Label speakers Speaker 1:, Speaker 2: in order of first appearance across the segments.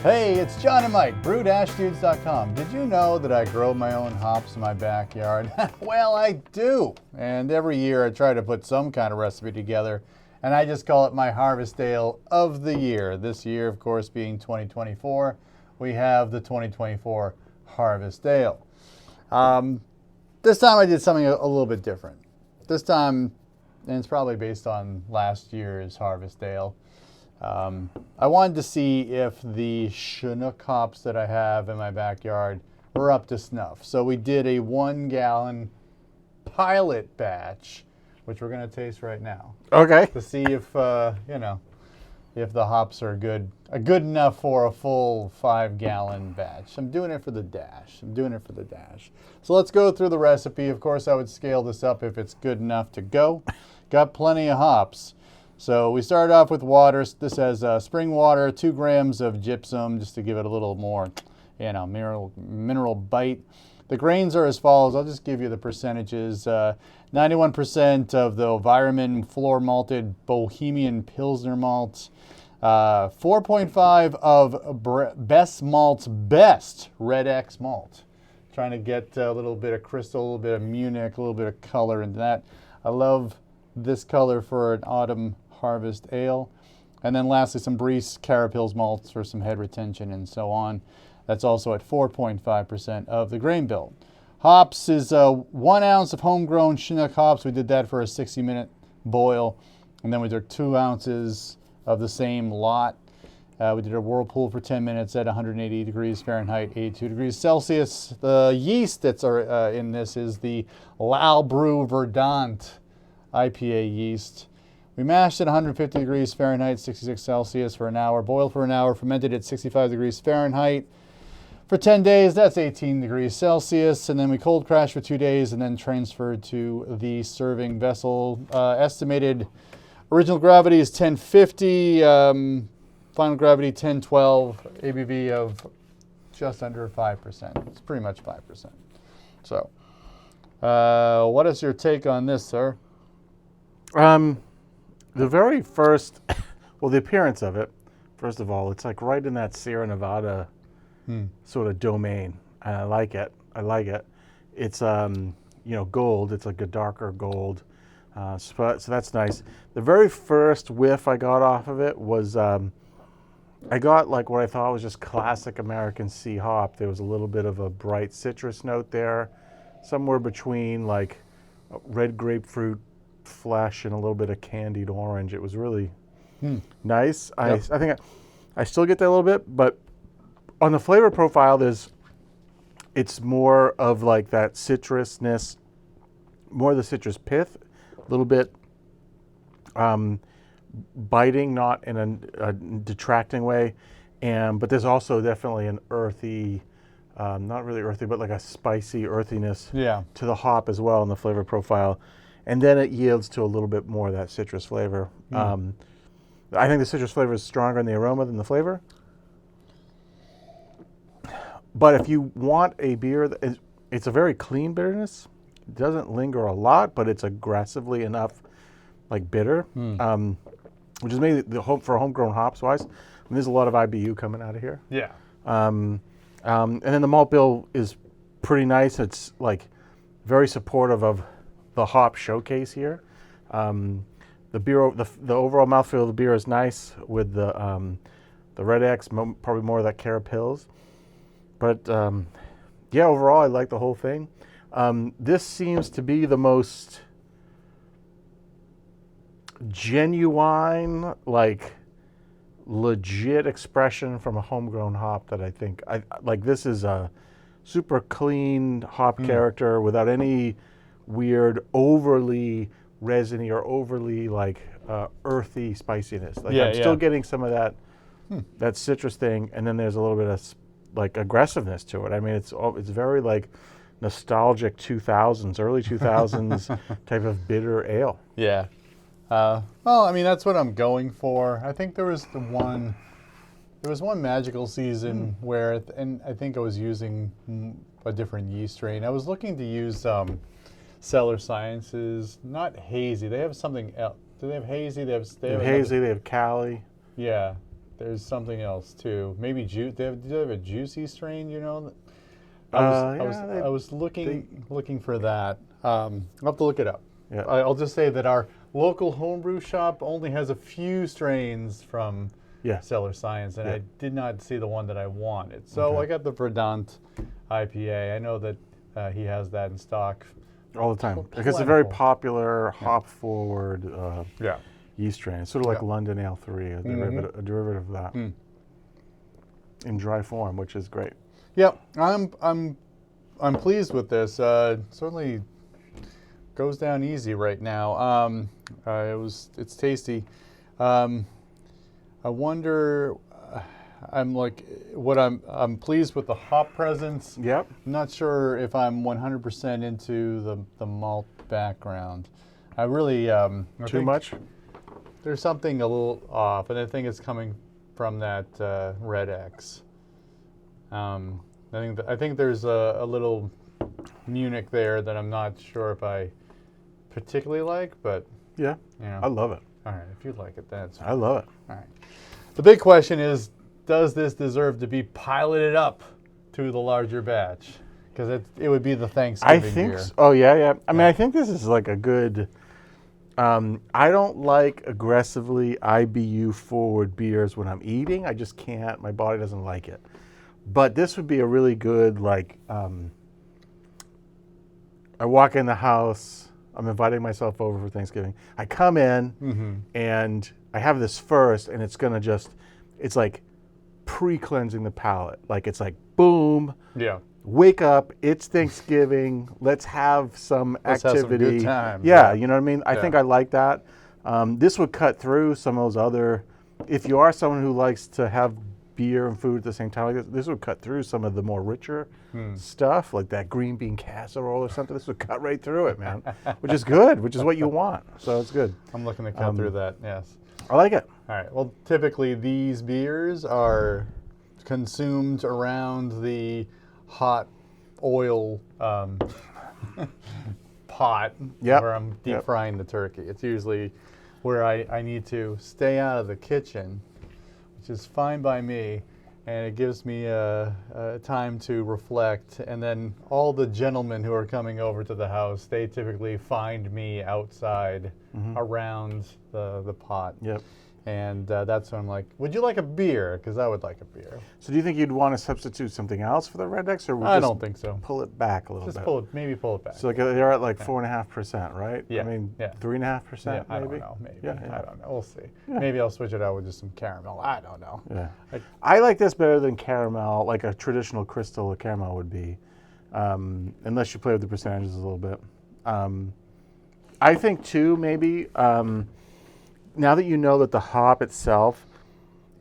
Speaker 1: Hey, it's John and Mike, brew-dudes.com. Did you know that I grow my own hops in my backyard? Well, I do. And every year I try to put some kind of recipe together, and I just call it my harvest ale of the year. This year, of course, being 2024, we have the 2024 harvest ale. This time I did something a little bit different. This time, and it's probably based on last year's harvest ale, I wanted to see if the Chinook hops that I have in my backyard were up to snuff. So we did a 1 gallon pilot batch, which we're going to taste right now.
Speaker 2: Okay.
Speaker 1: To see if, if the hops are good enough for a full 5 gallon batch. I'm doing it for the dash. So let's go through the recipe. Of course, I would scale this up if it's good enough to go. Got plenty of hops. So we started off with water. This has spring water, 2 grams of gypsum, just to give it a little more, mineral bite. The grains are as follows. I'll just give you the percentages. 91% of the Environment floor malted Bohemian Pilsner malt. 4.5 of Best Malt's Best Red X malt. Trying to get a little bit of crystal, a little bit of Munich, a little bit of color into that. I love this color for an autumn harvest ale. And then lastly, some Breeze Carapils malts for some head retention and so on. That's also at 4.5% of the grain bill. Hops is 1 ounce of homegrown Chinook hops. We did that for a 60-minute boil. And then we took 2 ounces of the same lot. We did a whirlpool for 10 minutes at 180 degrees Fahrenheit, 82 degrees Celsius. The yeast that's in this is the Brew Verdant IPA yeast. We mashed at 150 degrees Fahrenheit, 66 Celsius for an hour, boiled for an hour, fermented at 65 degrees Fahrenheit for 10 days. That's 18 degrees Celsius. And then we cold crashed for 2 days and then transferred to the serving vessel. Estimated original gravity is 1050, final gravity 1012, ABV of just under 5%. It's pretty much 5%. So, what is your take on this, sir?
Speaker 2: The very first, well, the appearance of it, first of all, it's like right in that Sierra Nevada sort of domain. And I like it. It's, gold. It's like a darker gold. So that's nice. The very first whiff I got off of it was, I got like what I thought was just classic American sea hop. There was a little bit of a bright citrus note there, somewhere between like red grapefruit flesh and a little bit of candied orange. It was really nice. Yep. I think I still get that a little bit, but on the flavor profile, it's more of like that citrusness, more of the citrus pith, a little bit biting, not in a detracting way, but there's also definitely an earthy, not really earthy, but like a spicy earthiness to the hop as well in the flavor profile. And then it yields to a little bit more of that citrus flavor. I think the citrus flavor is stronger in the aroma than the flavor. But if you want a beer, it's a very clean bitterness. It doesn't linger a lot, but it's aggressively enough like bitter, which is maybe for homegrown hops wise. I mean, there's a lot of IBU coming out of here.
Speaker 1: Yeah.
Speaker 2: And then the malt bill is pretty nice. It's like very supportive of the hop showcase here. The beer, the overall mouthfeel of the beer is nice with the Red X, probably more of that Carapils. But overall I like the whole thing. This seems to be the most genuine, like legit expression from a homegrown hop that I think. This is a super clean hop character without any weird, overly resiny or overly earthy spiciness. I'm still getting some of that citrus thing, and then there's a little bit of aggressiveness to it. I mean, it's very nostalgic 2000s, early 2000s type of bitter ale.
Speaker 1: Yeah. Well, I mean, that's what I'm going for. I think there was one magical season where, and I think I was using a different yeast strain. I was looking to use Cellar Sciences, not hazy. They have something else. Do they have hazy? They have
Speaker 2: hazy. They have Cali.
Speaker 1: Yeah. there's something else too. Maybe do they have a juicy strain? You know, I was looking for that. I'll have to look it up.
Speaker 2: Yeah.
Speaker 1: I'll just say that our local homebrew shop only has a few strains from Cellar Science, and I did not see the one that I wanted. So I got the Verdant IPA. I know that he has that in stock
Speaker 2: all the time. Because it's a very popular hop-forward yeast strain. It's sort of like London Ale 3, a derivative of that, in dry form, which is great.
Speaker 1: Yep, I'm pleased with this. Certainly goes down easy right now. It's tasty. I wonder. I'm pleased with the hop presence.
Speaker 2: Yep.
Speaker 1: I'm not sure if I'm 100% into the malt background. I really
Speaker 2: Too much?
Speaker 1: There's something a little off, and I think it's coming from that Red X. I think there's a little Munich there that I'm not sure if I particularly like, but
Speaker 2: yeah, I love it.
Speaker 1: All right, if you like it, that's fine.
Speaker 2: I love it.
Speaker 1: All right. The big question is, does this deserve to be piloted up to the larger batch? Because it would be the Thanksgiving beer.
Speaker 2: Oh yeah. I mean, I think this is like a good. I don't like aggressively IBU forward beers when I'm eating. I just can't. My body doesn't like it. But this would be a really good, like, I walk in the house, I'm inviting myself over for Thanksgiving. I come in and I have this first, and it's like pre-cleansing the palate. Like, it's like, boom.
Speaker 1: Yeah.
Speaker 2: Wake up, it's Thanksgiving, let's have some activity.
Speaker 1: Have some good time.
Speaker 2: Yeah, you know what I mean? I think I like that. This would cut through some of those other, if you are someone who likes to have beer and food at the same time, like this would cut through some of the more richer stuff, like that green bean casserole or something. This would cut right through it, man, which is good, which is what you want. So it's good.
Speaker 1: I'm looking to cut through that, yes.
Speaker 2: I like it.
Speaker 1: All right, well, typically these beers are consumed around the hot oil pot where I'm deep frying the turkey. It's usually where I need to stay out of the kitchen, which is fine by me, and it gives me time to reflect. And then all the gentlemen who are coming over to the house, they typically find me outside around the pot.
Speaker 2: Yep.
Speaker 1: And that's when I'm like, would you like a beer? Because I would like a beer.
Speaker 2: So do you think you'd want to substitute something else for the Red X, or
Speaker 1: I don't think so.
Speaker 2: Pull it back a little bit?
Speaker 1: Maybe pull it back.
Speaker 2: So like they're at like 4.5%, right?
Speaker 1: Yeah.
Speaker 2: I mean, 3.5%,
Speaker 1: yeah,
Speaker 2: maybe?
Speaker 1: I don't know, maybe.
Speaker 2: Yeah.
Speaker 1: I don't know. We'll see. Yeah. Maybe I'll switch it out with just some caramel. I don't know.
Speaker 2: Yeah. I like this better than caramel, like a traditional crystal or caramel would be, unless you play with the percentages a little bit. I think too, maybe, now that you know that the hop itself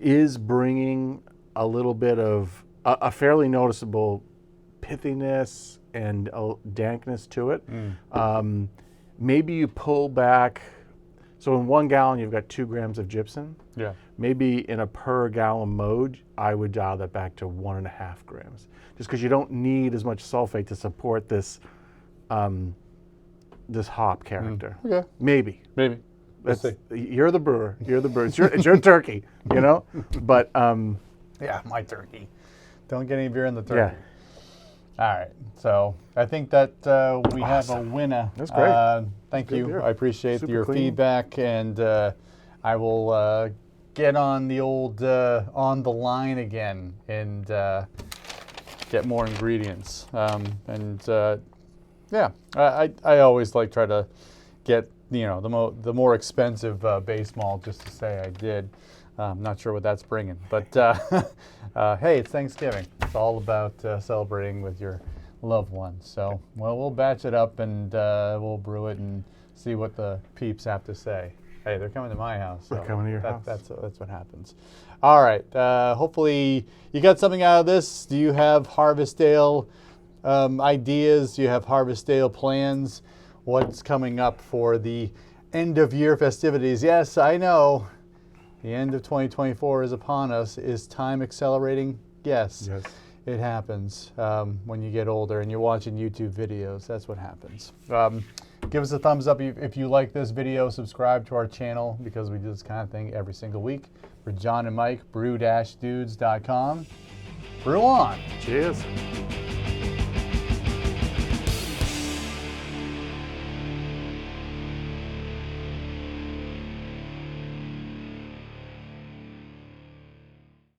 Speaker 2: is bringing a little bit of a fairly noticeable pithiness and dankness to it, maybe you pull back. So in 1 gallon, you've got 2 grams of gypsum.
Speaker 1: Yeah. Maybe
Speaker 2: in a per gallon mode, I would dial that back to 1.5 grams, just because you don't need as much sulfate to support this this hop character.
Speaker 1: Okay.
Speaker 2: Maybe.
Speaker 1: You're the brewer.
Speaker 2: It's your turkey, you know? But
Speaker 1: yeah, my turkey. Don't get any beer in the turkey. Yeah. All right. So I think that we have a winner.
Speaker 2: That's great.
Speaker 1: Thank you.
Speaker 2: Beer.
Speaker 1: I appreciate
Speaker 2: Super
Speaker 1: your
Speaker 2: clean
Speaker 1: feedback, and I will get on the old on the line again and get more ingredients. Yeah, I always try to get the more expensive base malt just to say I did. I'm not sure what that's bringing, but hey, it's Thanksgiving. It's all about celebrating with your loved ones. So, well, we'll batch it up and we'll brew it and see what the peeps have to say. Hey, they're coming to my house. So
Speaker 2: they're coming to your house.
Speaker 1: That's what happens. All right. Hopefully you got something out of this. Do you have Harvest Ale ideas? Do you have Harvest Ale plans? What's coming up for the end of year festivities? Yes, I know. The end of 2024 is upon us. Is time accelerating? Yes. It happens when you get older and you're watching YouTube videos. That's what happens. Give us a thumbs up if you like this video. Subscribe to our channel because we do this kind of thing every single week. For John and Mike, brew-dudes.com. Brew on.
Speaker 2: Cheers.